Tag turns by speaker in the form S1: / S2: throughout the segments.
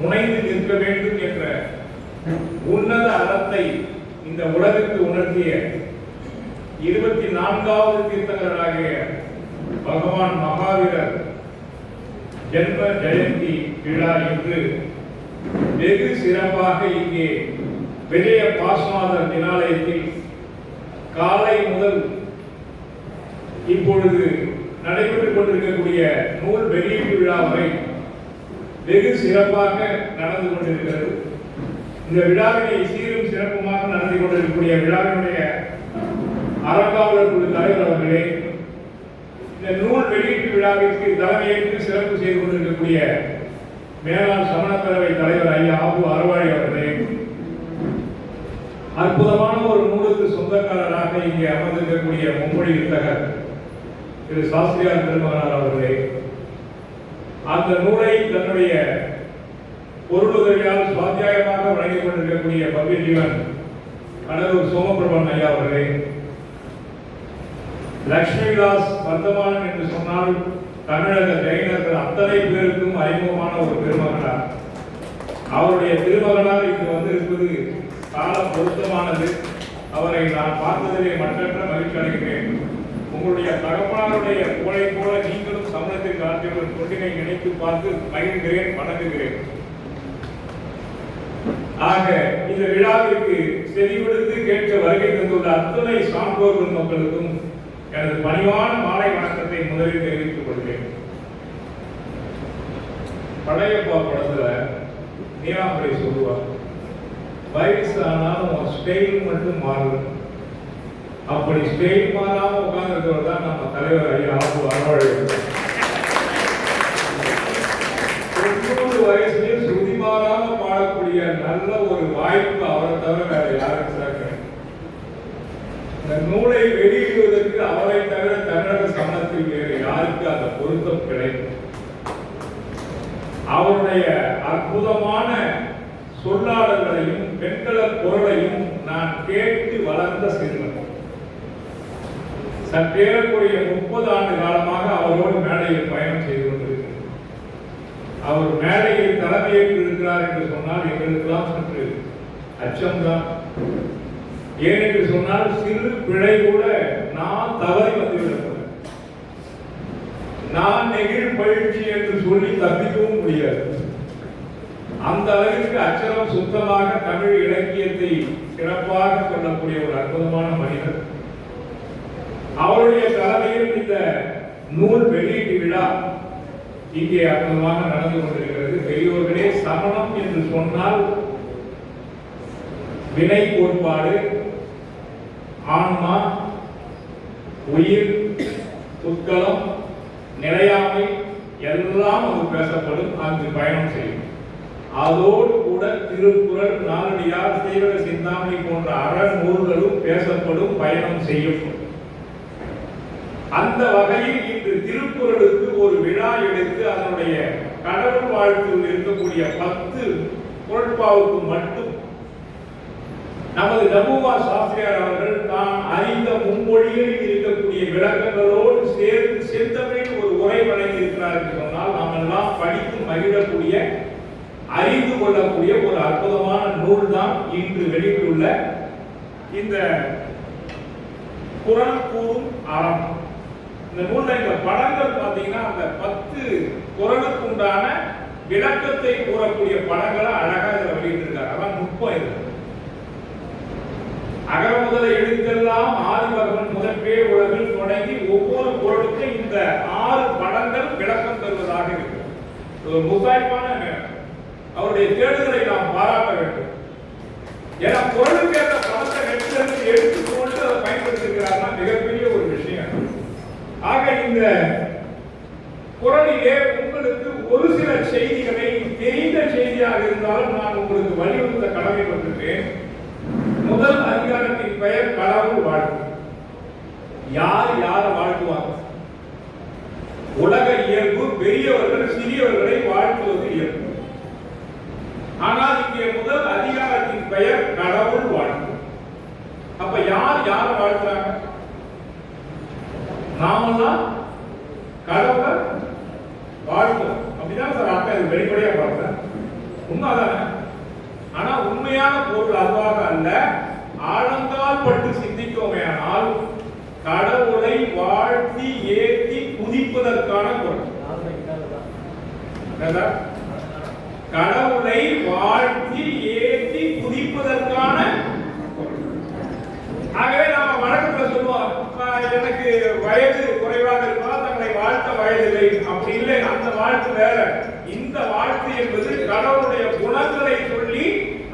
S1: முனைந்து நிற்க வேண்டும் என்ற உன்னத அறத்தை இந்த உலகுக்கு உணர்த்திய 24வது தீர்த்தங்கராகிய பகவான் மகாவீரர் ஜென்ம ஜெயந்தி விழா இன்று வெகு சிறப்பாக இங்கே விஜய பாஸ்நாதர் தினாலயத்தில் காலை முதல் இப்பொழுது நடைபெற்றுக் கொண்டிருக்கக்கூடிய நூல் வெளியீட்டு விழா வரை வெகு சிறப்பாக நடந்து கொண்டிருக்கிறது. இந்த விழாவினை சீரும் சிறப்புமாக நடந்து கொண்டிருக்கக்கூடிய விழாவினுடைய அறங்காவலர் குழு தலைவர் அவர்களே, இந்த நூல் வெளியீட்டு விழாவிற்கு தலைமையேற்று சிறப்பு செய்து கொண்டிருக்கக்கூடிய மேலாண் சமணப்பேரவை தலைவர் ஐயா ஆபு அறவாழி அவர்களே, அற்புதமான ஒரு நூலுக்கு சொந்தக்காரராக இங்கே அமர்ந்திருக்கக்கூடிய மும்மொழி வித்தகர் திரு சாஸ்திரியார் பெருமகனார் அவர்களே, அந்த நூலை தன்னுடைய பொருளுதவியால் சுவாத்தியாயமாக வழங்கிக் கொண்டிருக்கக்கூடிய பவ்யஜீவன் கடலூர் சோமபிரபன் ஐயா அவர்களே, லட்சுமிதாஸ் வர்த்தமானன் என்று சொன்னால் தமிழக ஜெயினர்கள் அத்தனை பேருக்கும் அறிமுகமான ஒரு பெருமகனார். அவருடைய திருமகனார் இங்கு வந்திருப்பது கால பொருத்தமானது. அவரை நான் பார்த்ததிலே மற்றற்ற மகிழ்ச்சி அடைகிறேன். உங்களுடைய தகப்பனாருடைய புகழை போல நீங்களும் சமூகத்திற்கு ஆற்றிய தொண்டினை நினைத்து பார்த்து மகிழ்கிறேன், வணங்குகிறேன். ஆக இந்த விழாவிற்கு செவிவிடுத்து கேட்க வருகை தந்துள்ள அத்தனை சான்றோர்கள் மக்களுக்கும் எனது பணிவான மாலை வணக்கத்தை முதலில் தெரிவித்துக் கொள்கிறேன். பழையப்பா படத்துல நீலாம்பரை சொல்லுவார், வயசானாலும் ஸ்டைல் மட்டும் மாறும். அப்படி ஸ்டைல் மாறாம உட்கார்ந்துருக்கிறவர் தான் நம்ம தலைவர் ஐயா ஆபு அறவாழி. 90 வயசுலயே சுருதி மாறாம பாடக்கூடிய நல்ல ஒரு வாய்ப்பு அவரை தவிர வேற யாருக்கு கிடைக்கும்? இந்த நூலை வெளியிடுவதற்கு அவரை தவிர தமிழக சமணத்தில் வேறு யாருக்கு அந்த பொருத்தம் கிடைக்கும்? அவருடைய அற்புதமான சொல்லாடல்களையும் வெண்கல குரலையும் நான் கேட்டு வளர்ந்த சிறுவன். சற்றேறக்குரிய 30 ஆண்டு காலமாக அவரோடு மேடையில் பயணம் செய்து கொண்டிருக்கிறார். அவர் மேடையில் தலைமையேற்று இருக்கிறார் என்று சொன்னால் எங்களுக்கெல்லாம் சற்று அச்சம்தான். ஏனென்று சொன்னால் சிறு பிழை கூட நான் தவறி வந்துவிடக்கூடாது, நான் நெகிழ் பயிற்சி என்று சொல்லி தப்பிக்கவும் முடியாது. அந்த அளவிற்கு அச்சரம் சுத்தமாக தமிழ் இலக்கியத்தை சிறப்பாக சொல்லக்கூடிய ஒரு அற்புதமான மனிதர். அவருடைய தலைமையில் இந்த நூல் வெளியீட்டு விழா இங்கே அற்புதமாக நடந்து கொண்டிருக்கிறது. பெரியோர்களே, சமணம் என்று சொன்னால் வினை கோட்பாடு, ஆன்மா, உயிர், துக்கலம், நிலையாமை எல்லாம் அங்கு பேசப்படும், அங்கு பயணம் செய்யும். அதோடு கூட திருக்குறள், நாலடியார், சீவக சிந்தாமணி போன்ற அறநூல்களும் பேசப்படும், பயணம் செய்யும். அந்த வகையில் இன்று திருக்குறளுக்கு ஒரு விழா எடுத்து அதனுடைய கடவுள் வாழ்த்தில் இருக்கக்கூடிய 10 குறட்பாவுக்கு மட்டும் நமது டபுவா சாஸ்திரியார் அவர்கள் தான் அறிந்த மும்மொழிகளில் இருக்கக்கூடிய விளக்கங்களோடு சேர்த்து செந்தமிழில் ஒரு உரை வழங்கி இருக்கிறார் என்று சொன்னால் நாம் எல்லாம் படித்து மகிழக்கூடிய, அறிந்து கொள்ளக்கூடிய ஒரு அற்புதமான நூல் தான் இன்று வெளியிட்டுள்ள இந்த குறள் கூறும் அறம். இந்த நூல்ல இந்த படங்கள் பார்த்தீங்கன்னா அந்த 10 குறளுக்கு உண்டான விளக்கத்தை கூறக்கூடிய படங்களை அழகா இதில் வெளியிட்டிருக்காரு. அதான் நுட்பம். இது அகர முதல எழுத்தெல்லாம் ஆதிபகவன் முதற்பே உலகில் தொடங்கி ஒவ்வொரு குறளுக்கும் இந்த 6 படங்கள் விளக்கம் தருவதாக இருக்கு. ஒரு முத்தாய்ப்பான அவருடைய தேடுதலை நாம் பாராட்ட வேண்டும். ஏன்னா குறளுக்கு ஏற்ற படத்தை நெற்றிலிருந்து எடுத்துக்கொண்டு அதை பயன்படுத்திருக்கிறார்னா மிகப்பெரிய ஒரு விஷயம். ஆக இந்த குறளிலே உங்களுக்கு ஒரு சில செய்திகளை தெரிந்த செய்தியாக இருந்தாலும் நான் உங்களுக்கு வலியுறுத்த கடமைப்பட்டிருக்கேன். முதல் அதிகாரத்தின் பெயர் கடவுள் வாழ்த்து. யார் யார் வாழ்த்துவாங்க? உலக இயல்பு, பெரியவர்கள் சிறியவர்களை வாழ்த்துவது இயல்பு. ஆனால் இங்கே முதல் அதிகாரத்தின் பெயர் கடவுள் வாழ்த்து. அப்ப யார் யார் வாழ்த்துறாங்க? நாமெல்லாம் கடவுளை வாழ்த்தும். அப்படிதான் சார் அர்த்தம். இது வெளிப்படையா பார்த்தேன். உண்மைதானே? ஆனா உண்மையான பொருள் அதுவாக அல்ல. ஆழங்கால் பட்டு சிந்திக்கோமேயானால் கடவுளை வாழ்த்தி ஏற்றி குதிப்பதற்கான பொருள். கடவுளை வாழ்த்தி ஏற்றி குதிப்பதற்கான பொருள். ஆகவே நாம வழக்கத்துல சொல்லுவோம், எனக்கு வயது குறைவாக இருப்பதால் தங்களை வாழ்த்த வயதில்லை. அப்படி இல்லை, அந்த வாழ்த்து வேற. இந்த வாழ்த்து என்பது கடவுளுடைய குணங்களை சொல்லி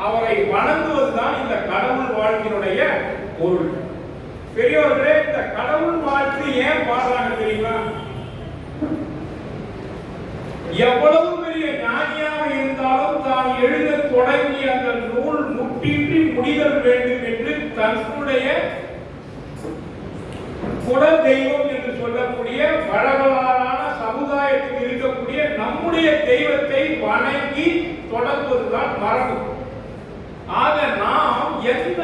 S1: அவரை வணங்குவதுதான் இந்த கடவுள் வாழ்த்தினுடைய பொருள். பெரியவர்களே, இந்த கடவுள் வாழ்த்து ஏன் பாடுறாங்க தெரியுமா? எவ்வளவு பெரிய ஞானியாக இருந்தாலும் தான் எழுத தொடங்கி அந்த நூல் முற்றின்றி முடிதல் வேண்டும் என்று தன்னுடைய குல தெய்வம் என்று சொல்லக்கூடிய வளவலான சமுதாயத்தில் இருக்கக்கூடிய நம்முடைய தெய்வத்தை வணங்கி தொடங்குவதுதான் மரபு. ஆக நாம் எந்த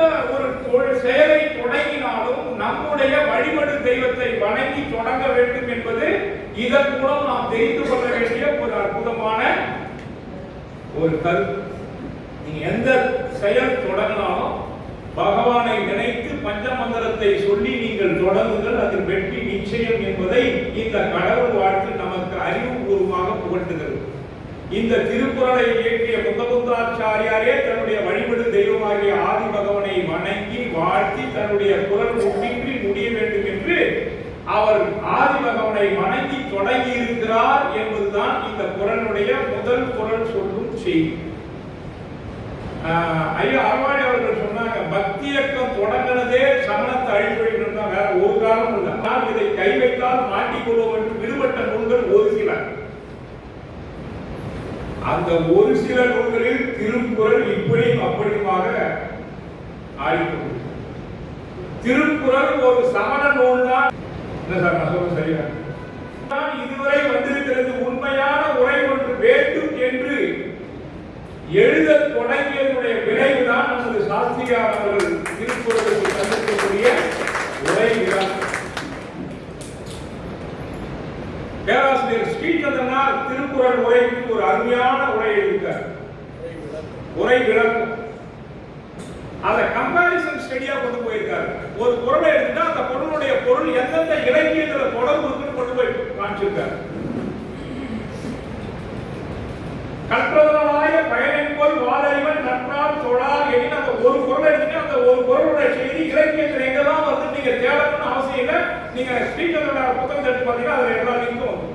S1: ஒரு செயலை தொடங்கினாலும் நம்முடைய வழிபடு தெய்வத்தை வணங்கி தொடங்க வேண்டும் என்பது இதன் மூலம் நாம் தெரிந்து கொள்ள வேண்டிய ஒரு அற்புதமான ஒரு கருத்து. நீங்க எந்த செயல் தொடங்கினாலும் பகவானை நினைத்து பஞ்சமந்திரத்தை சொல்லி நீங்கள் தொடங்குங்கள், அதில் வெற்றி நிச்சயம் என்பதை இந்த கடவுள் வாழ்த்து நமக்கு அறிவுபூர்வமாக புகட்டுகிறது. இந்த திருக்குறளை இயற்றிய முத்தமுத்தாச்சாரியாரே தன்னுடைய வழிபடு தெய்வமாகிய ஆதி பகவனை வணங்கி வாழ்த்தி தன்னுடைய குரல் முற்றின்றி முடிய வேண்டும் என்று அவர் ஆதி பகவனை வணங்கி தொடங்கி இருக்கிறார் என்பதுதான் இந்த குரலுடைய முதல் குரல் சொல்லும் செய்தி. ஐயா அறவாடி அவர்கள் சொன்னாங்க, பக்தி இயக்கம் தொடங்கினதே சமணத்தை அழிப்பொழிகள் தான், வேற ஒரு காரணம் இல்லை. ஆனால் இதை கை வைத்தால் மாட்டிக்கொள்வோம் என்று விடுபட்ட நூல்கள் ஒரு சில. அந்த ஒரு சில நூல்களில் திருக்குறள் இப்படியும் அப்படியுமாக ஆடிக்கொண்டு. திருக்குறள் ஒரு சமண நூல் தான். என்ன சார் நான் சொல்ல சரியா? இதுவரை வந்திருக்கிறது உண்மையான உரை ஒன்று வேண்டும் என்று எழுத தொடங்கியதனுடைய விளைவுதான் நமது சாஸ்திரியார் அவர்கள் திருக்குறளுக்கு தந்திருக்கக்கூடிய உரை விளக்கம். பேராசிரியர் ஸ்ரீகந்தனார் திருக்குறள் உரைக்கு ஒரு அருமையான உரை எழுதியிருக்கார். உரை விளக்கம். அதை கம்பாரிசன் ஸ்டடியா கொண்டு போயிருக்காரு. ஒரு பொருளை எடுத்துட்டா அந்த பொருளுடைய பொருள் எந்தெந்த இலக்கியத்துல தொடர்பு இருக்குன்னு கொண்டு போய் காமிச்சிருக்காரு. கற்றதனாய பயனின் போல் வாழறிவன் நன்றால் தொழார் எனின் அந்த ஒரு பொருளை எடுத்துட்டு அந்த ஒரு பொருளுடைய செய்தி இலக்கியத்தில் எங்கெல்லாம் வந்து நீங்க தேடணும்னு அவசியம் இல்லை. நீங்க ஸ்ரீகந்தனார் புத்தகத்தை எடுத்து பார்த்தீங்கன்னா அதுல எல்லா லிங்கும் வந்து.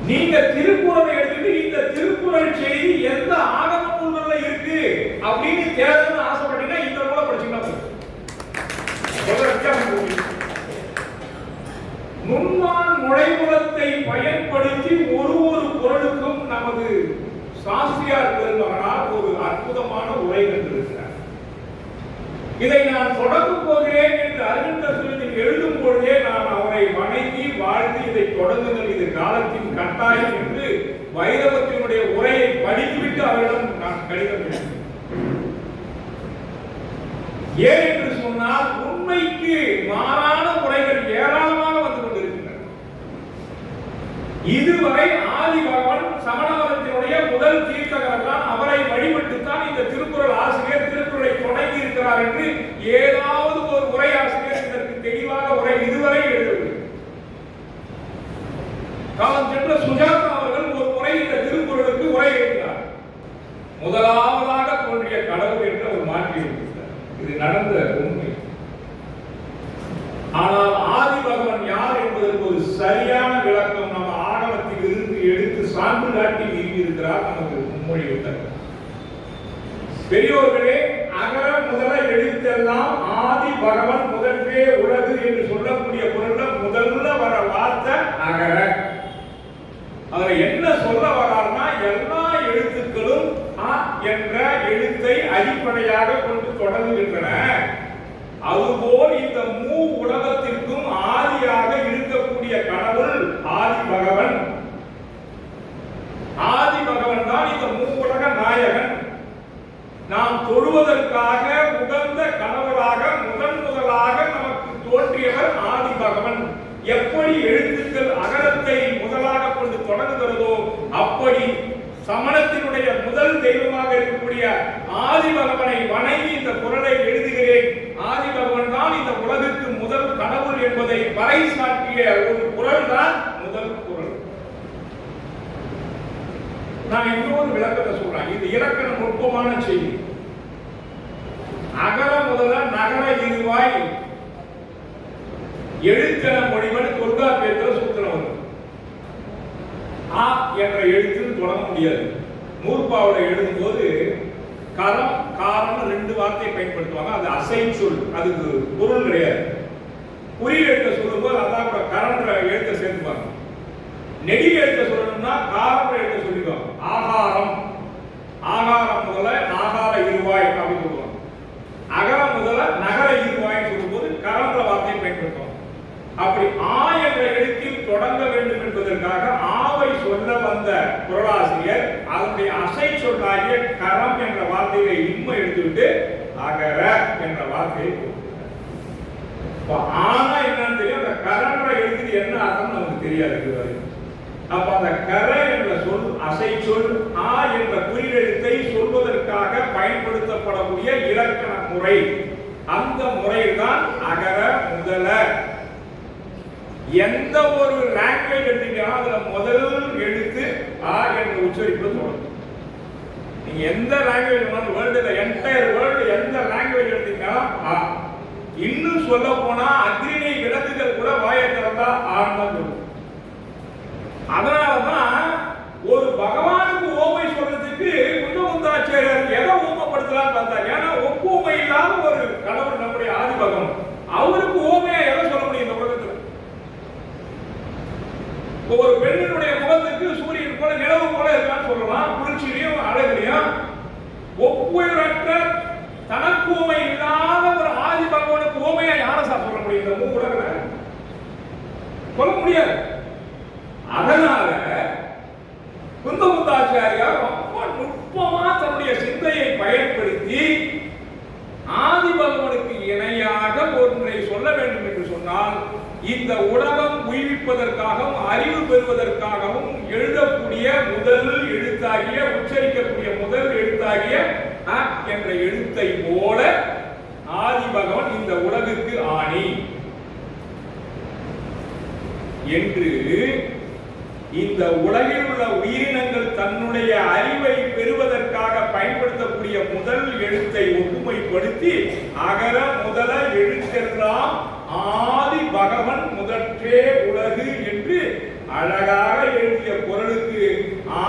S1: நீங்க திருக்குறளை எடுத்துட்டு இந்த திருக்குறள் செய்தி எந்த ஆகம நூல்கள்ல இருக்கு அப்படின்னு தேடணும்னு ஆசைப்பட்டீங்கன்னா இந்த நூலை படிச்சீங்கன்னா நுண்மான் நுழைமுகத்தை பயன்படுத்தி ஒரு ஒரு குறளுக்கும் நமது சாஸ்திரியார் பெருமகனார் ஒரு அற்புதமான உரை கண்டிருக்கிறார். இதை நான் தொடங்கும் போகிறேன் என்று அறிஞர் எழுதும் பொழுதே நான் அவரை வணங்கி வாழ்ந்து இதை தொடங்குங்கள், இது காலத்தின் கட்டாயம் என்று வைரவத்தினுடைய உரையை படித்துவிட்டு அவரிடம் நான் கடிதம் எழுதினேன். ஏன் என்று சொன்னால் உண்மைக்கு மாறான உரைகள் ஏராளமாக வந்து கொண்டிருக்கின்றன. இதுவரை ஆதி பகவன் சமண மதத்தினுடைய முதல் தீர்த்தகர் தான், அவரை வழிபட்டுத்தான் இந்த திருக்குறள் ஆசிரியர் திருக்குறளை தொடங்கி இருக்கிறார் என்று ஏதாவது ஒரு உரை ஆசிரியர் இதற்கு தெளிவாக உரை இதுவரை எழுதவில்லை. காலம் சென்ற சுஜாதா அவர்கள் ஒரு முறை இந்த திருக்குறளுக்கு உரை எழுதினார். முதலாவதாக தோன்றிய கடவுள் என்று அவர் மாற்றியிருக்கிறார். இது நடந்த உண்மை. ஆனால் ஆதி பகவன் யார் என்பதற்கு ஒரு சரியான விளக்கம் நம்ம ஆணவத்தில் இருந்து எடுத்து சான்று காட்டி இருக்கிறார் நமக்கு முன்மொழிவிட்டார். பெரியோர்களே, அகர முதல எழுத்தெல்லாம் ஆதி பகவன் முதல்வே உலகு என்று சொல்லக்கூடிய பொருள்ல முதல்ல வர வார்த்தை அகர. அதுல என்ன சொல்ல வர்றாருன்னா, எல்லா எழுத்துக்களும் அ என்ற எழுத்தை அடிப்படையாக கொண்டு தொடங்குகின்றன. அதுபோல் இந்த மூ உலகத்திற்கும் ஆதியாக இருக்கக்கூடிய கடவுள் ஆதி பகவன். ஆதி பகவன் தான் இந்த மூ உலக நாயகன். நாம் தொழுவதற்காக உகந்த கடவுளாக முதலாக நமக்கு தோன்றியவர் ஆதி பகவன். எப்படி எழுத்துக்கள் அகரத்தை முதலாக கொண்டு தொடங்குகிறதோ அப்படி சமணத்தினுடைய முதல் தெய்வமாக இருக்கக்கூடிய ஆதி பகவனை வணங்கி இந்த குறளை எழுதுகிறேன். ஆதி பகவன் தான் இந்த உலகுக்கு முதல் கடவுள் என்பதை பறைசாற்றிய ஒரு குறள் தான் முதல் குறள். நான் இன்னொரு விளக்கத்தை சொல்றேன். இது இலக்கண நுட்பமான செய்தி. அகர முதல நகர இருவாய் எழுத்தென மொழிவன் தொல்காப்பியத்தில் சூத்திரம் வரும். ஆ என்ற எழுத்தில் தொடங்க முடியாது. நூற்பாவுல எழுதும் போது கரம் காரம் ரெண்டு வார்த்தையை பயன்படுத்துவாங்க. அது அசை சொல், அதுக்கு பொருள் கிடையாது. குறில் எழுத்த சொல்லும் போது அதான் கூட கரன்ற எழுத்த சேர்த்துவாங்க. நெடில் எழுத்த சொல்லணும்னா காரம் எழுத்த சொல்லிடுவாங்க. ஆகாரம், ஆகாரம் முதல்ல நாகார இருவாய் அப்படின்னு சொல்லுவாங்க. அகரம் முதல்ல நகர இருவாய் சொல்லும் போது கரன்ற வார்த்தையை பயன்படுத்துவாங்க. அப்படி ஆ என்ற எழுத்தில் தொடங்க வேண்டும் என்பதற்காக ஆவை சொல்ல வந்த குறளாசிரியர் அதனுடைய அசை சொல்லாகிய கரம் என்ற வார்த்தையை இன்மை எடுத்துவிட்டு அகர என்ற வார்த்தையை ஆனா என்னன்னு தெரியும். அந்த கரன்ற எழுத்து என்ன அர்த்தம் நமக்கு தெரியாது. அப்ப அந்த கர என்ற சொல் அசை சொல் ஆ என்ற குறியெழுத்தை சொல்வதற்காக பயன்படுத்தப்படக்கூடிய இலக்கண முறை. அந்த முறைதான் அகர முதல. எந்த ஒரு லாங்குவேஜ் எடுத்தீங்கன்னா அதுல முதல் எழுத்து ஆ என்ற உச்சரிப்பு தொடங்கும். நீங்க எந்த லாங்குவேஜ் வேர்ல்டுல என்டையர் வேர்ல்டு எந்த லாங்குவேஜ் எடுத்தீங்கன்னா ஆ. இன்னும் சொல்ல போனா அக்ரிணை விலங்குகள் கூட வாயை திறந்தா ஆனந்தம் சொல்லும். அதனாலதான் ஒரு பகவானுக்கு ஓமை சொல்றதுக்கு குந்தமுந்தாச்சாரியர் எதை ஊமைப்படுத்தலாம்னு பார்த்தார். ஏன்னா ஒப்புமை இல்லாத ஒரு கடவுள் நம்முடைய ஆதி பகவான். அவருக்கு ஓமையா எதை சொல்ல முடியும் இந்த உலகத்துல? ஒரு பெண்ணினுடைய முகத்துக்கு சூரியன் போல நிலவு போல இருக்கான்னு சொல்லலாம். குளிர்ச்சியிலையும் அழகுலையும் ஒப்புயரற்ற தனக்கு ஓமை இல்லாத ஒரு ஆதி பகவானுக்கு ஓமையா யாரை சொல்ல முடியும்? இந்த மூணு உலகத்துல சொல்ல முடியாது. அதனால குந்தமுத்தாச்சாரியார் ரொம்ப நுட்பமா தன்னுடைய சிந்தையை பயன்படுத்தி ஆதி பகவனுக்கு இணையாக ஒன்றை சொல்ல வேண்டும் என்று சொன்னால் இந்த உலகம் உயிர்ப்பதற்காகவும் அறிவு பெறுவதற்காகவும் எழுதக்கூடிய முதல் எழுத்தாகிய உச்சரிக்கக்கூடிய முதல் எழுத்தாகிய அ என்ற எழுத்தை போல ஆதி பகவன் இந்த உலகுக்கு ஆணி என்று இந்த உலகில் உள்ள உயிரினங்கள் தன்னுடைய அறிவை பெறுவதற்காக பயன்படுத்தக்கூடிய முதல் எழுத்தை ஒப்புமைப்படுத்தி அகர முதல எழுத்தெல்லாம் ஆதி பகவன் முதற்றே உலகு என்று அழகாக எழுதிய குறளுக்கு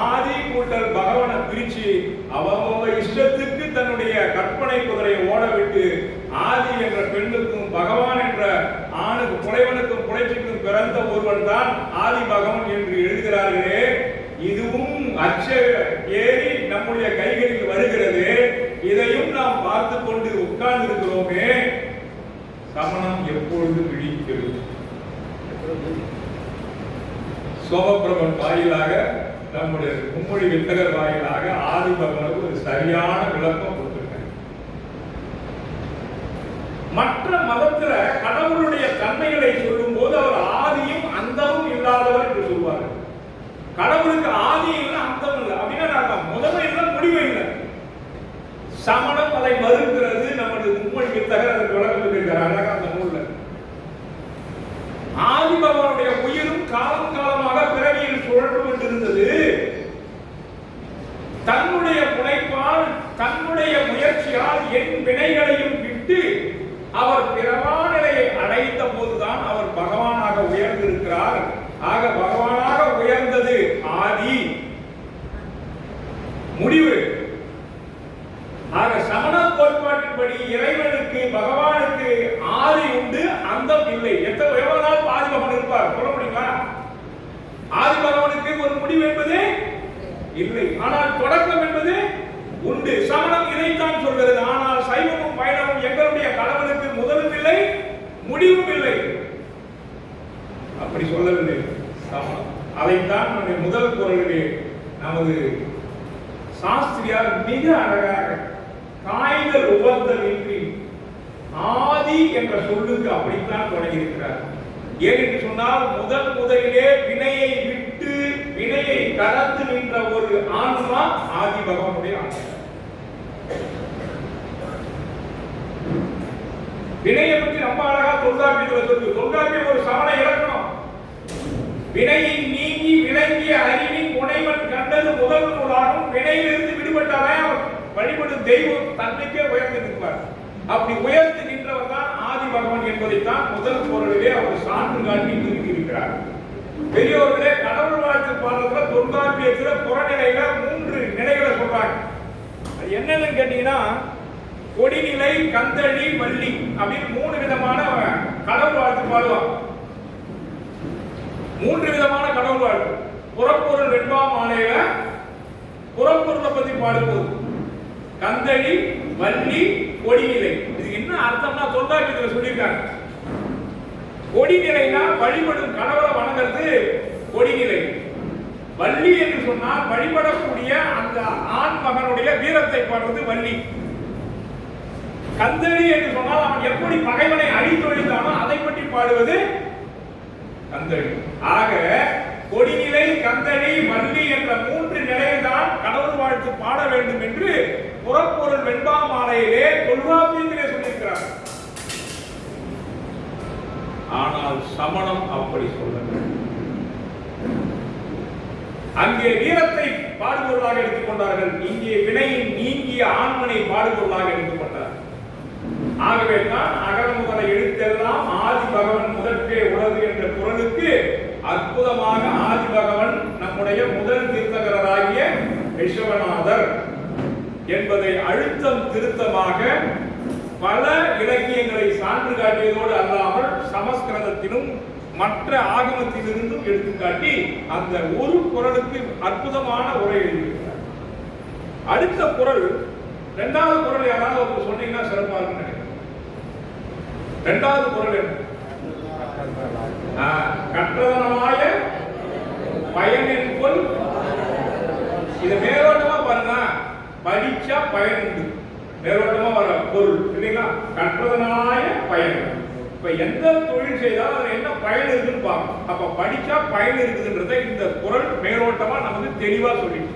S1: ஆதி கூட்டல் பகவனை பிரிச்சு அவங்க இஷ்டத்துக்கு தன்னுடைய கற்பனை குதிரையை ஓட விட்டு ஆதி என்ற பெண்ணுக்கும் பகவான் என்ற ஆணுக்கு புலைவனுக்கும் புலைச்சிக்கும் பிறந்த ஒருவன் தான் ஆதி பகவான் என்று எழுதுகிறார்களே. இதுவும் அச்ச ஏறி நம்முடைய கைகளில் வருகிறது. இதையும் நாம் பார்த்து கொண்டு உட்கார்ந்து இருக்கிறோமே. சமணம் எப்பொழுது விழிக்கிறது? சோமபிரமன் வாயிலாக நம்முடைய மும்மொழி வித்தகர் வாயிலாக ஆதி பகவனுக்கு ஒரு சரியான விளக்கம் கொடுத்திருக்காங்க. மற்ற மதத்துல கடவுளுடைய தன்மைகளை சொல்லும் போது அவர் ஆதியும் அந்தமும் இல்லாதவர் என்று சொல்வார். கடவுளுக்கு ஆதி இல்லை அந்தம் இல்லை அப்படின்னா முதல்ல இல்லை முடிவு இல்லை. சமணம் அதை மறுக்கிறது. நமது மும்மொழி வித்தகர் அதற்கு விளக்கம் இருக்கிறார் அந்த நூல்ல. ஆதி பகவானுடைய உயிரும் காலம் காலமாக பிறவியில் சுழன்று கொண்டிருந்தது. தன்னுடைய முனைப்பால் தன்னுடைய முயற்சியால் என் வினைகளையும் விட்டு அவர் பிறவா நிலையை அடைந்த போதுதான் அவர் பகவானாக உயர்ந்திருக்கிறார். ஆக பகவானாக உயர்ந்தது ஆதி, முடிவு. ஆக சமண கோட்பாட்டின்படி இறைவனுக்கு பகவானுக்கு ஆதி உண்டு, அந்தம் இல்லை. எவ்வளவு நாள் ஆதி பகவான் இருப்பார் சொல்ல முடியுமா? ஆதி பகவானுக்கு ஒரு முடிவு என்பது இல்லை, ஆனால் தொடக்கம் என்பது உண்டு. சமணம் இதைத்தான் சொல்கிறது. ஆனால் சைவமும் வைணவமும் எங்களுடைய கடவுளுக்கு முதலும் இல்லை முடிவும் இல்லை அப்படி சொல்லவில்லை சமணம். அதைத்தான் நம்முடைய முதல் குறளிலே நமது சாஸ்திரியார் மிக அழகாக காய்தல் உபந்தல் இன்றி ஆதி என்ற சொல்லுக்கு அப்படித்தான் தொடங்கியிருக்கிறார். ஏனென்று சொன்னால் முதலிலே வினையை விட்டு வினையை கடந்து நின்ற ஒரு ஆன்மா ஆதி பகவானுடைய ஆன்மா. வினையை பற்றி ரொம்ப அழகா தொல்காப்பியத்தில் சொல்லு. தொல்காப்பியம் ஒரு சமண இலக்கணம். வினையின் நீங்கி விளங்கிய அறிவின் முனைவன் கண்டது முதல் நூலாகும். வினையிலிருந்து விடுபட்டாலே அவர் வழிபடும் தெய்வம் தன்னைக்கே உயர்ந்து நிற்பார். அப்படி உயர்ந்து நின்றவர் தான் ஆதி பகவான் என்பதைத்தான் முதல் பொருளிலே அவர் சான்று காட்டி நிறுத்தியிருக்கிறார். பெரியோர்களே, கடவுள் வாழ்த்து பாடத்துல தொல்காப்பியத்துல புறநிலையில 3 நிலைகளை சொல்றாங்க. அது என்னன்னு கேட்டீங்கன்னா, கொடிநிலை, கந்தழி, வள்ளி அப்படின்னு 3 விதமான கடவுள் வாழ்த்து பாடுவாங்க. 3 விதமான கடவுள் வாழ்த்து. புறப்பொருள் வெண்பாம் ஆணையில புறப்பொருளை பத்தி பாடும்போது கந்தழி, வள்ளி, கொடிநிலை. இது என்ன அர்த்தம்னா தொல்காப்பியத்தில் சொல்லியிருக்காங்க. கொடிநிலைனா வழிபடும் கடவுளை வணங்குறது கொடிநிலை. வள்ளி என்று சொன்னால் வழிபடக்கூடிய அந்த ஆண் மகனுடைய வீரத்தை பாடுறது வள்ளி. கந்தழி என்று சொன்னால் அவன் எப்படி பகைவனை அழித்தொழித்தானோ அதை பற்றி பாடுவது கந்தழி. ஆக கொடிநிலை, கந்தழி, வள்ளி என்ற 3 நிலையில் தான் கடவுள் வாழ்த்து பாட வேண்டும் என்று புறப்பொருள் வெண்பா மாலையிலே தொல்காப்பியத்திலே சொல்லியிருக்கிறார். ஆனால் சமணம் அப்படி சொல்லவில்லை. அங்கே வீரத்தை பாடுபொருளாக எடுத்துக்கொண்டார்கள், இங்கே வினையின் நீங்கிய ஆண்மனை பாடுபொருளாக எடுத்துக்கொண்டார். ஆகவே தான் அகர முதல எழுத்தெல்லாம் ஆதி பகவன் முதற்றே உலகு என்ற குறளுக்கு அற்புதமாக ஆதி பகவன் நம்முடைய முதல் தீர்த்தகராகிய விஸ்வநாதர் என்பதை அழுத்தம் திருத்தமாக பல இலக்கியங்களை சான்று காட்டியதோடு அல்லாமல் சமஸ்கிருதத்திலும் மற்ற ஆகமத்திலிருந்தும் எடுத்துக்காட்டி அந்த ஒரு குறளுக்கு அற்புதமான உரை எழுதியிருக்கிறார். அடுத்த குறள், 2வது குறள் யாராவது ஒரு சொன்னீங்கன்னா சிறப்பாக இருக்கும் நினைக்கிறேன். 2வது குறள் என்ன? கற்றதனாய பயனின் கொள். இதை மேலோட்டமா பாருங்க, படிச்சா பயன் உண்டு. மேலோட்டமா வர பொருள் இல்லைங்களா? கற்றதனாய பயன். இப்ப எந்த தொழில் செய்தாலும் அதுல என்ன பயன் இருக்குன்னு பார்க்கணும். அப்ப படிச்சா பயன் இருக்குதுன்றதை இந்த குறள் மேலோட்டமா நமக்கு தெளிவா சொல்லிட்டு,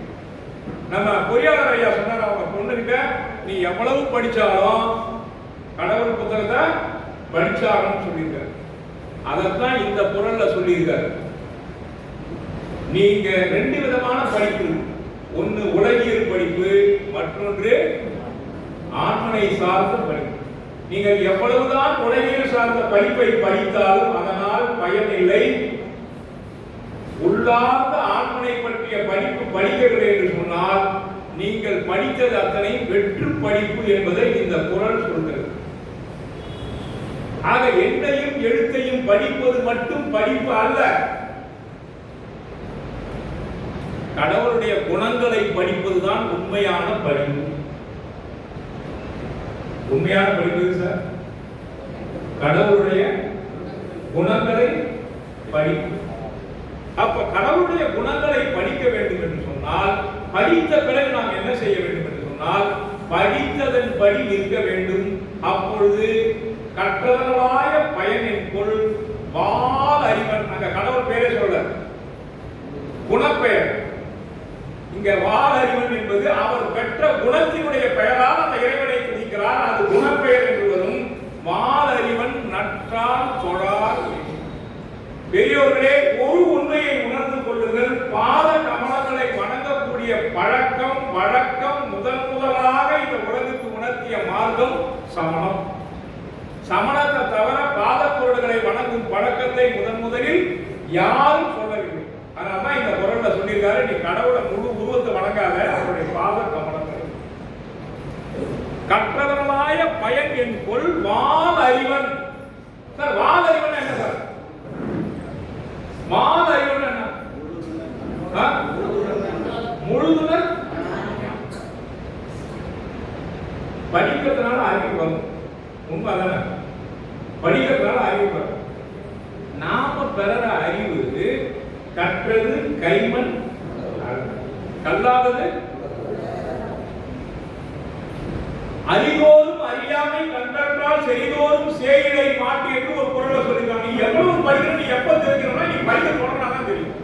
S1: நம்ம பொறியாளர் ஐயா சொன்னார், அவங்க பொண்ணுகிட்ட நீ எவ்வளவு படிச்சாலும் கடவுள் புத்தகத்தை படிச்சாகணும்னு சொல்லியிருக்காரு. அதைத்தான் இந்த குறள்ல சொல்லியிருக்காரு. நீங்க 2 விதமான படிப்பு, ஒன்னு உலகியல் படிப்பு, மற்றொன்று ஆண்மனை சார்ந்த படிப்பு. நீங்கள் எவ்வளவுதான் உலகியல் சார்ந்த படிப்பை படித்தாலும் அதனால் பயனில்லை. உள்ளார்ந்த ஆண்மனை பற்றிய படிப்பு படிக்கவில்லை என்று சொன்னால் நீங்கள் படித்தது அத்தனை வெற்று படிப்பு என்பதை இந்த குறள் சொல்கிறது. ஆக எண்ணையும் எழுத்தையும் படிப்பது மட்டும் படிப்பு அல்ல, கடவுளுடைய குணங்களை படிப்பதுதான் உண்மையான படிப்பு. உண்மையான படிப்பு சார், கடவுளுடைய குணங்களை படிப்பு. அப்ப கடவுளுடைய குணங்களை படிக்க வேண்டும் என்று சொன்னால், படித்த பிறகு நாம் என்ன செய்ய வேண்டும் என்று சொன்னால், படித்ததன் படி நிற்க வேண்டும். அப்பொழுது கற்றதனாய பயனின் கொள் வால் அறிவன். அங்க கடவுள் பேரே சொல்ல, குணப்பெயர். இங்க வால் அறிவன் என்பது அவர் பெற்ற குணத்தினுடைய பெயரால் அந்த இறைவனை துதிக்கிறார். அது குணப்பெயர் என்பதும் வால் அறிவன் நற்றால் தொழார். பெரியோர்களே, ஒரு உண்மையை உணர்ந்து கொள்ளுங்கள். பாத கமலங்களை வணங்கக்கூடிய பழக்கம் வழக்கம் முதலாக இந்த உலகுக்கு உணர்த்திய மார்க்கம் சமணம். சமணத்தை தவிர பாத பொருள்களை வணங்கும் பழக்கத்தை முதலில் யாரும் சொல்லவில்லை. அதனால்தான் இந்த குறள்ல சொல்லியிருக்காரு, நீ கடவுளை முழு உருவத்தை வணங்காத, அவருடைய பாத கமலங்கள். கற்றதனாய பயன் என் கொள் வால் அறிவன். சார், வால் அறிவன் என்ன சார்? வால் அறிவன் என்ன? முழுதுனர். படிக்கிறதுனால அறிவு வரும், உண்மை தானே? படிக்கிறதுனால அறிவு வரும். நாம பெற அறிவு கற்றது கைமண், கல்லாதது அறிவோரும் அறியாமை கண்டால் செறிதோறும் சேயிலை மாட்டி என்று ஒரு குறளை சொல்லிருக்காங்க. நீ எவ்வளவு படிக்கிற, நீ எப்ப தெரிஞ்சிருந்தா நீ படிக்க தொடங்கினாதான் தெரியும்.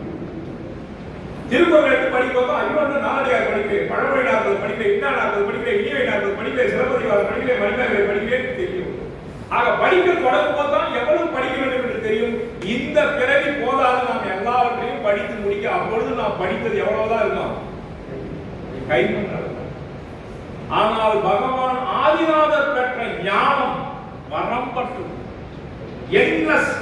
S1: திருக்குறள் எடுத்து படிப்போம், இன்னொன்று நாலடியார் படிக்கிறேன், பழமொழி நாற்பது படிக்கிறேன், இன்னா 40 படிக்கிறேன், இனிவை 40 படிக்கிறேன், சிலப்பதிகாரம் படிக்கிறேன், மணிமேகலை படிக்கிறேன் தெரியும். ஆக படிக்க தொடங்கும் போதுதான் எவ்வளவு படிக்க வேண்டும் என்று தெரியும். இந்த பிறவி போதாது, நாம் எல்லாவற்றையும் படித்து முடிக்க அப்பொழுது நாம் படித்தது எவ்வளவுதான் இருக்கும், கைமண். ஆனால் பகவான் ஆதிநாதர் பெற்ற ஞானம் வரம்பற்று, எண்ட்லெஸ்.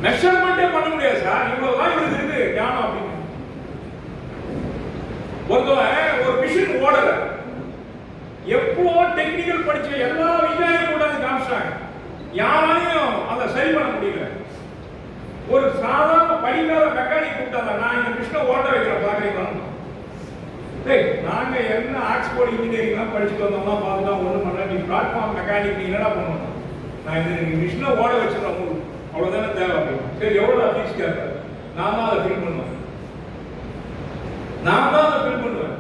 S1: மெஷர்மெண்டே பண்ண முடியாது சார், இவ்வளவுதான் இவருக்கு இருக்கு ஞானம் அப்படின்னு. ஒருத்தவன் ஒரு மிஷின் ஓடல, எப்போ டெக்னிக்கல் படிச்ச எல்லா விஞ்ஞானியும் கூட காமிச்சாங்க, யாராலையும் அதை சரி பண்ண முடியல. ஒரு சாதாரண படிக்காத மெக்கானிக் கூப்பிட்டாங்க, நான் இந்த மிஷினை ஓட்ட வைக்கிறேன் பாக்குறீங்களா, நாங்க என்ன ஆக்ஸ்போர்ட் இன்ஜினியரிங் படிச்சுட்டு வந்தோம்னா பார்த்துட்டா ஒன்றும் பண்ணல, நீ பிளாட்ஃபார்ம் மெக்கானிக் நீ என்னடா பண்ணணும், நான் இந்த மிஷினை ஓட வச்சிடறேன் உங்களுக்கு அவ்வளவுதானே தேவை அப்படின்னு. சரி எவ்வளவு ஃபீஸ் கேட்பாரு, நான் தான் அதை ஃபில் பண்ணுவேன், நான் தான் அதை ஃபில் பண்ணுவேன்.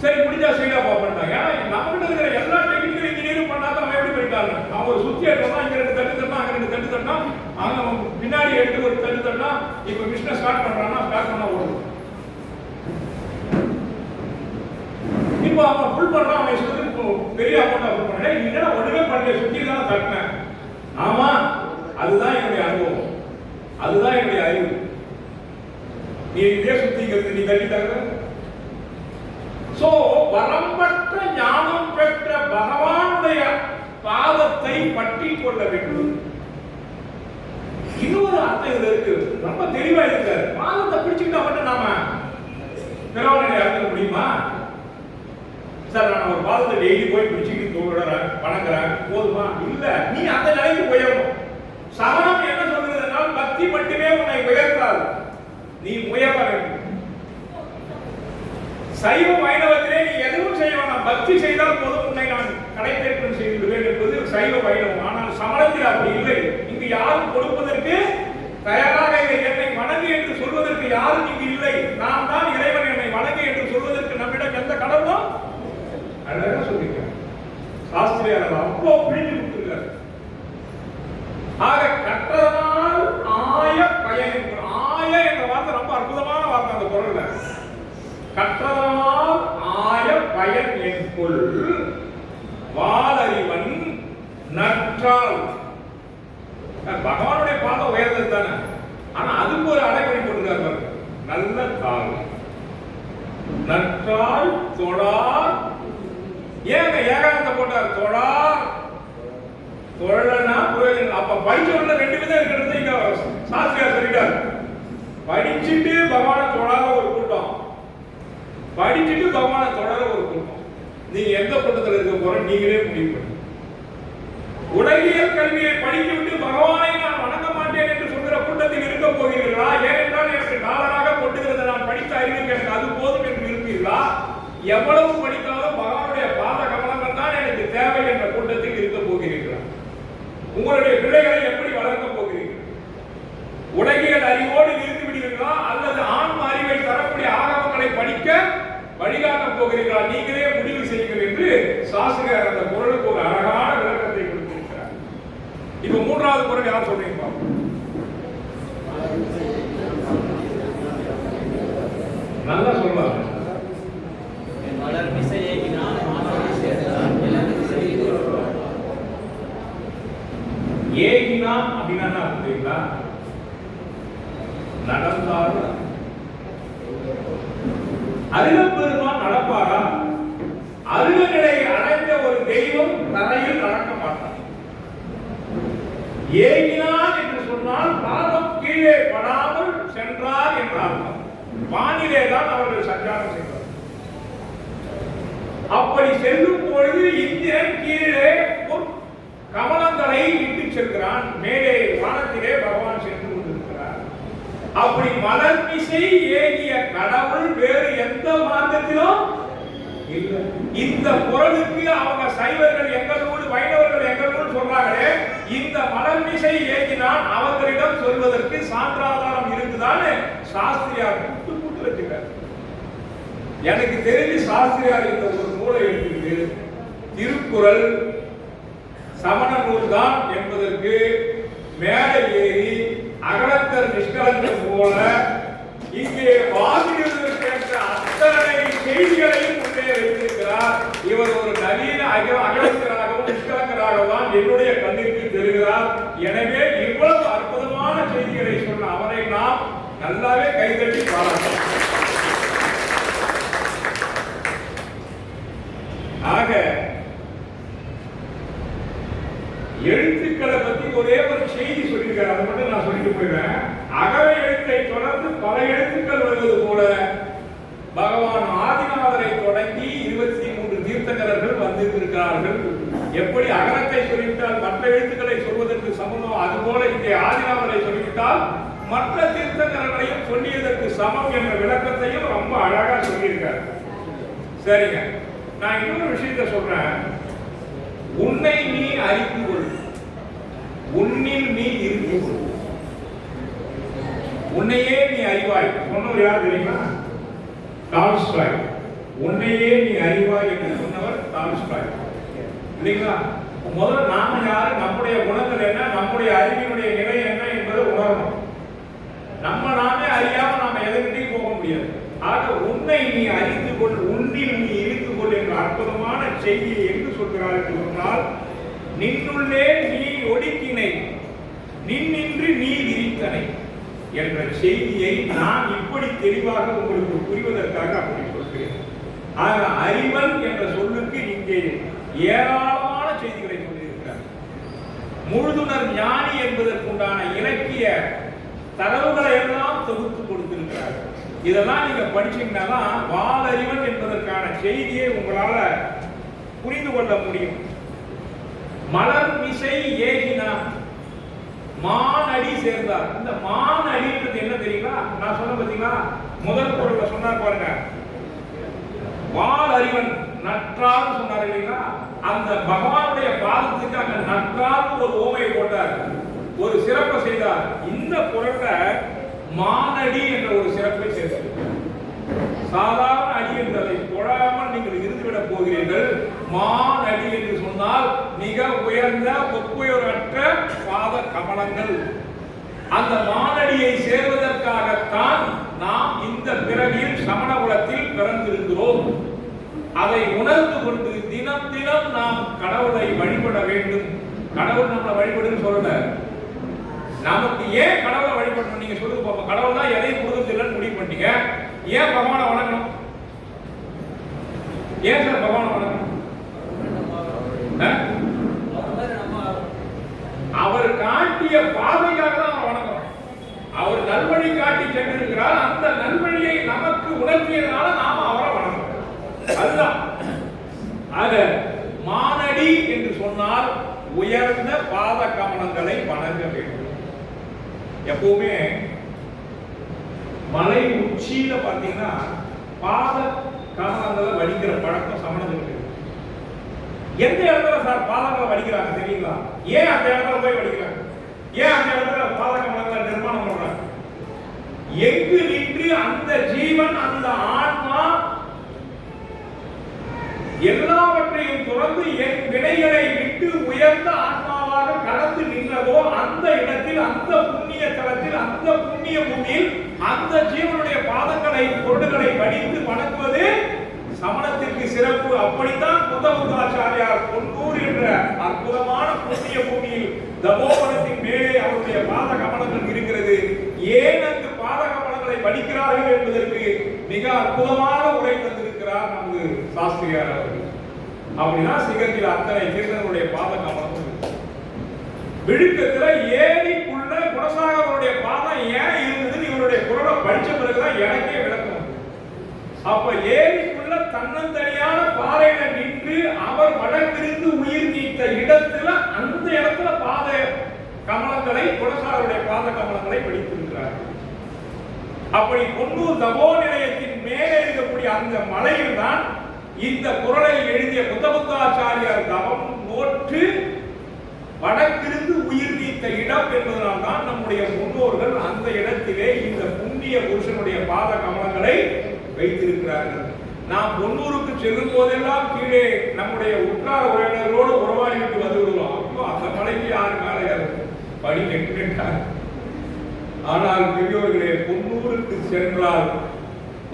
S1: சரி முடிஞ்சா சைடா பாப்பேன்ட்டாங்க. ஏன்னா நம்மகிட்ட இருக்கிற எல்லா டெக்னிக்கல் இன்ஜினியரும் பண்ணாதான் அவன் எப்படி பண்ணிட்டாங்க, அவன் ஒரு சுத்தி எடுத்தோம்னா இங்க 2 தட்டு தட்டா, அங்க 2 தட்டு தட்டா, அங்க பின்னாடி எடுத்து ஒரு தட்டு தட்டா, இப்ப மிஷினை ஸ்டார்ட் பண்றான்னா ஸ்டார்ட் பண்ணா ஓடும். இப்போ அவன் ஃபுல் பண்றான், அவன் சொல்லி பெரிய அமௌண்ட் ஃபுல் பண்ணேன், நீ என்ன ஒண்ணுமே பண்ணல, சுத்தி தானே தட்டினேன். ஆமா, அதுதான் என்னுடைய அனுபவம், அதுதான் என்னுடைய அறிவு. நீ இதே சுத்திக்கிறது, நீ தட்டி தர. சோ வரம்பற்ற ஞானம் பெற்ற பகவானுடைய பாதத்தை பற்றி கொள்ள வேண்டும். இன்னொரு அர்த்தம் இதுல இருக்கு, ரொம்ப தெளிவா இருக்கு. பாதத்தை பிடிச்சுக்கிட்டா மட்டும் நாம பிறவனை அடைய முடியுமா சார்? நான் ஒரு பாதத்தை டெய்லி போய் பிடிச்சிக்கிட்டு தூங்குறேன், வணங்குறேன், போதுமா? இல்ல, நீ அந்த நிலைக்கு உயரணும். சமணம் என்ன சொல்றதுனால் பக்தி மட்டுமே உன்னை உயர்த்தாது, நீ உயர வேண்டும். சைவ வைணவத்திலே நீ எதுவும் செய்ய வேண்டாம், பக்தி செய்தால் போதும், உன்னை நான் கடைத்தேற்றம் செய்து விடுவேன் என்பது சைவ வைணவம். ஆனால் சமணத்தில் அப்படி இல்லை. இங்கு யாரும் கொடுப்பதற்கு தயாராக இல்லை. என்னை வணங்கு என்று சொல்வதற்கு யாரும் இங்கு இல்லை. நாம் தான் இறைவன் என்னை வணங்கு என்று சொல்வதற்கு நம்மிடம் எந்த கடவுளும் அழகா சொல்லிருக்கார் சாஸ்திரியார், அவ்வளோ பிடித்து கொடுத்திருக்கார். ஆக கற்றதனால் ஆய பயன், ஆய என்ற வார்த்தை ரொம்ப அற்புதமான வார்த்தை அந்த குறள்ல. கற்றதனால் ஆய பயன் என்கொள் வாலறிவன் நற்றால். பகவானுடைய பாதம் உயர்ந்தது தானே, ஆனா அதுக்கு ஒரு அடைமொழி போட்டுருக்காரு, நல்ல தாள் நற்றால் தொழார். ஏங்க ஏகாந்த போட்டார், தொழார் தொழனா புரோஜனம். அப்ப படிச்சவங்க 2 விதம் இருக்கிறது இங்க சாஸ்திரியார் சொல்லிட்டார். படிச்சுட்டு பகவானை தொழாத ஒரு கூட்டம், படிச்சுட்டு பகவானை தொடர ஒரு கூட்டம். நீங்க எந்த கூட்டத்தில் இருக்க போற நீங்களே முடிவு பண்ணி. உலகியல் கல்வியை படித்துவிட்டு பகவானை நான் வணங்க மாட்டேன் என்று சொல்கிற கூட்டத்தில் இருக்க போகிறீர்களா? ஏனென்றால் எனக்கு நாளாக கொண்டுகிறது, நான் படித்த அறிவுக்கு எனக்கு அது போதும் என்று இருப்பீர்களா? எவ்வளவு படித்தாலும் பகவானுடைய பாத கமலங்கள் தான் எனக்கு தேவை என்ற கூட்டத்தில் இருக்க போகிறீர்களா? உங்களுடைய பிள்ளைகளை எப்படி வளர்க்க போகிறீர்கள்? உலகியல் அறிவோடு இருந்து விடுவீர்களா, அல்லது ஆன்ம அறிவை தரக்கூடிய ஆகமங்களை படிக்க வழிகாட்ட போகிறீர்களா? நீங்களே முடிவு செய்யுங்கள் என்று சாஸ்திரியார் அந்த குறளுக்கு ஒரு அழகான விளக்கத்தை கொடுத்திருக்கிறார். இப்ப 3வது குறள் யார் சொல்றீங்க? நல்லா சொல்லலாம். ஏகினான் அப்படின்னா என்ன புரியுங்களா? நடந்தாலும் அருகப்பெருமான் நடப்பாரா? அருகநிலை அடைந்த ஒரு தெய்வம் தரையில் நடக்க மாட்டார். ஏகினான் என்று சொன்னால் பாதம் கீழே படாமல் சென்றார் என்ற அர்த்தம். வானிலே தான் அவர்கள் சஞ்சாரம் செய்வார். அப்படி செல்லும் பொழுது இந்திரன் கீழே கமலங்களை இட்டு செல்கிறான், மேலே வானத்திலே பகவான் சென்று கொண்டிருக்கிறார். அப்படி மலர்மிசை ஏகிய கடவுள் வேறு எந்த மார்க்கத்திலும் இல்லை. இந்த குறளுக்கு அவங்க சைவர்கள் எங்களோடு, வைணவர்கள் எங்களோடு சொல்றாங்களே, இந்த மலர்மிசை ஏகினான் அவர்களிடம் சொல்வதற்கு சான்றாதாரம் இருக்குதான்னு சாஸ்திரியார் கூட்டு வச்சுக்கார். எனக்கு தெரிஞ்சு சாஸ்திரியார் இந்த ஒரு நூலை எழுதிட்டு திருக்குறள் சமண நூல் தான் என்பதற்கு மேலே ஏறி அகலத்தர் நிஷ்கலந்தர் போல இங்கே வாதிடுவதற்கு கேட்ட அத்தனை செய்திகளையும் முன்னே வைத்திருக்கிறார். இவர் ஒரு நவீன அகலத்தராகவும் நிஷ்கலங்கராகவும் என்னுடைய கண்ணிற்கு தெரிகிறார். எனவே இவ்வளவு அற்புதமான செய்திகளை சொன்ன அவரை நாம் நல்லாவே கைதட்டி பாராட்டலாம். ஆக எழுத்துக்களை பத்தி ஒரே ஒரு செய்தி சொல்லியிருக்காரு, அதை மட்டும் நான் சொல்லிட்டு போயிடுறேன். அகர எழுத்தை தொடர்ந்து பல எழுத்துக்கள் வருவது போல பகவான் ஆதிநாதரை தொடங்கி 23 தீர்த்தங்கரர்கள் வந்திருக்கிறார்கள். எப்படி அகரத்தை சொல்லிவிட்டால் மற்ற எழுத்துக்களை சொல்வதற்கு சமமோ அதுபோல இங்கே ஆதிநாதரை சொல்லிவிட்டால் மற்ற தீர்த்தங்கரர்களையும் சொல்லியதற்கு சமம் என்ற விளக்கத்தையும் ரொம்ப அழகா சொல்லியிருக்காரு. சரிங்க, நான் இன்னொரு விஷயத்தை சொல்றேன். உன்னை நீ அறிந்து கொள், உன்னில் நீ இருந்து கொள், உன்னையே நீ அறிவாய். சொன்னவர் யார் தெரியுமா? டால்ஸ்டாய். உன்னையே நீ அறிவாய் என்று சொன்னவர் டால்ஸ்டாய் இல்லைங்களா? முதல்ல நாம யாரு, நம்முடைய குணங்கள் என்ன, நம்முடைய அறிவினுடைய நிலை என்ன என்பதை உணரணும். நாமே அறியாம நாம எதற்கிட்டையும் போக முடியாது. ஆக உன்னை நீ அறிந்து கொள், உன்னில் நீ இருந்து கொள் என்ற அற்புதமான செய்தியை எங்கு சொல்கிறார் என்று சொன்னால், நின்னுள்ளே நீ ஒடுக்கினை, நின்னின்று நீ விரித்தனை என்ற செய்தியை நான் இப்படி தெளிவாக உங்களுக்கு புரிவதற்காக அப்படி சொல்கிறேன். ஆக அறிவன் என்ற சொல்லுக்கு இங்கே ஏராளமான செய்திகளை சொல்லியிருக்கிறார். முழுதுணர் ஞானி என்பதற்குண்டான இலக்கிய தரவுகளை எல்லாம் தொகுத்து கொடுத்திருக்கிறார். இதெல்லாம் நீங்க படிச்சீங்கன்னா வாலறிவன் என்பதற்கான செய்தியை உங்களால புரிந்து கொள்ள முடியும். மலர் மிசை ஏகினான், மான் அடி சேர்ந்தார். இந்த மான் அடின்றது என்ன தெரியுங்களா? நான் சொன்ன பார்த்தீங்களா, முதல் பொருள்ல சொன்னார் பாருங்க, வால் அறிவன் நற்றால் சொன்னார் இல்லைங்களா? அந்த பகவானுடைய பாதத்துக்கு அங்க நற்றால் ஒரு ஓமையை போட்டார், ஒரு சிறப்பை செய்தார். இந்த பொருள்ல மானடி என்ற ஒரு சிறப்பை சேர்த்தார். சாதாரண அடி என்பதை தொழாமல் நீங்கள் இருந்துவிடப் போகிறீர்கள். மானடி என்று சொன்னால் மிக உயர்ந்த ஒப்புயரற்ற பாத கமலங்கள். அந்த மானடியை சேர்வதற்காகத்தான் நாம் இந்த பிறவியில் சமண குலத்தில் பிறந்திருக்கிறோம். அதை உணர்ந்து கொண்டு தினம் தினம் நாம் கடவுளை வழிபட வேண்டும். கடவுள் நம்மளை வழிபடுன்னு சொல்லல, நமக்கு ஏன் கடவுளை வழிபடணும் நீங்க சொல்லுங்க பாப்போம். கடவுள் தான் எதையும் கொடுக்கறதில்லைன்னு முடிவு பண்ணிட்டீங்க, ஏன் பகவானை வணங்கணும்? ஏன் சார் பகவானை வணங்கணும்? அவர் காட்டிய பாதைக்காக தான் அவர் வணங்கணும். அவர் நல்வழி காட்டி சென்றிருக்கிறார். அந்த நல்வழியை நமக்கு உணர்த்தியதனால நாம அவரை வணங்கணும். அதுதான். ஆக மானடி என்று சொன்னால் உயர்ந்த பாத கமலங்களை வணங்க வேண்டும். எப்பவுமே மலை உச்சியில பாத்தீங்கன்னா பாத கமலங்களை வடிக்கிற பழக்கம் சமணர்களுக்கு. எந்த இடத்துல சார் பாதங்களை வடிக்கிறாங்க தெரியுங்களா? ஏன் அந்த இடத்துல போய் வடிக்கிறாங்க? ஏன் அந்த இடத்துல பாத கமலங்களை நிர்மாணம் பண்றாங்க? எங்கு நின்று அந்த ஜீவன், அந்த ஆன்மா எல்லாவற்றையும் துறந்து என் வினைகளை விட்டு உயர்ந்த ஆன்மாவாக கடந்து நின்றதோ அந்த இடத்தில், அந்த புண்ணிய தலத்தில், அந்த புண்ணிய பூமியில் அந்த ஜீவனுடைய பாதங்களை, பொருட்களை வடித்து வணங்குவது சமணத்திற்கு சிறப்பு. அப்படித்தான் புத்தபுத்தாச்சாரியார் பொன்னூர் என்ற அற்புதமான புண்ணிய பூமியில் தபோவனத்தின் மேலே அவருடைய பாத கமலங்கள் இருக்கிறது. ஏன் அங்கு பாத கமலங்களை வடிக்கிறார்கள் என்பதற்கு மிக அற்புதமான உரை தந்திருக்கிறார் நமது சாஸ்திரியார் அவர்கள். அப்படின்னா சிகத்தில் அத்தனை தீர்த்தங்களுடைய பாத கமலம் விழுக்கத்துல ஏரிக்குள்ள குணசாகருடைய பாதம் ஏன் இருந்ததுன்னு இவருடைய குரலை படிச்ச பிறகுதான் எனக்கே விளக்கம். அப்ப ஏரிக்குள்ள தன்னந்தனியான பாறையில நின்று அவர் வடக்கிருந்து உயிர் நீத்த இடத்துல, அந்த இடத்துல பாத கமலங்களை, குணசாகருடைய பாத கமலங்களை படித்திருக்கிறார். அப்படி பொன்னூர் தபோ நிலையத்தின் மேலே இருக்கக்கூடிய அந்த மலையில் தான் இந்த குறளை எழுதிய புத்தபுத்தாச்சாரியார் தவம் நோற்று வடக்கிருந்து உயிர் நீத்த இடம் என்பதனால் தான் நம்முடைய முன்னோர்கள் அந்த இடத்திலே இந்த புண்ணிய புருஷனுடைய பாத கமலங்களை வைத்திருக்கிறார்கள். நாம் பொன்னூருக்கு செல்லும் போதெல்லாம் கீழே நம்முடைய உற்றார உறவினர்களோடு உறவாடிவிட்டு வந்து விடுவோம். அப்போ அந்த மலைக்கு யாரு மேலே படி கெட்டுட்டார். ஆனால் பெரியோர்களே, 90க்கு சென்றால்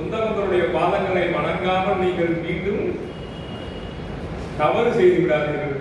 S1: உத்தமர்களுடைய பாதங்களை வணங்காமல் நீங்கள் மீண்டும் தவறு செய்து விடாதீர்கள்.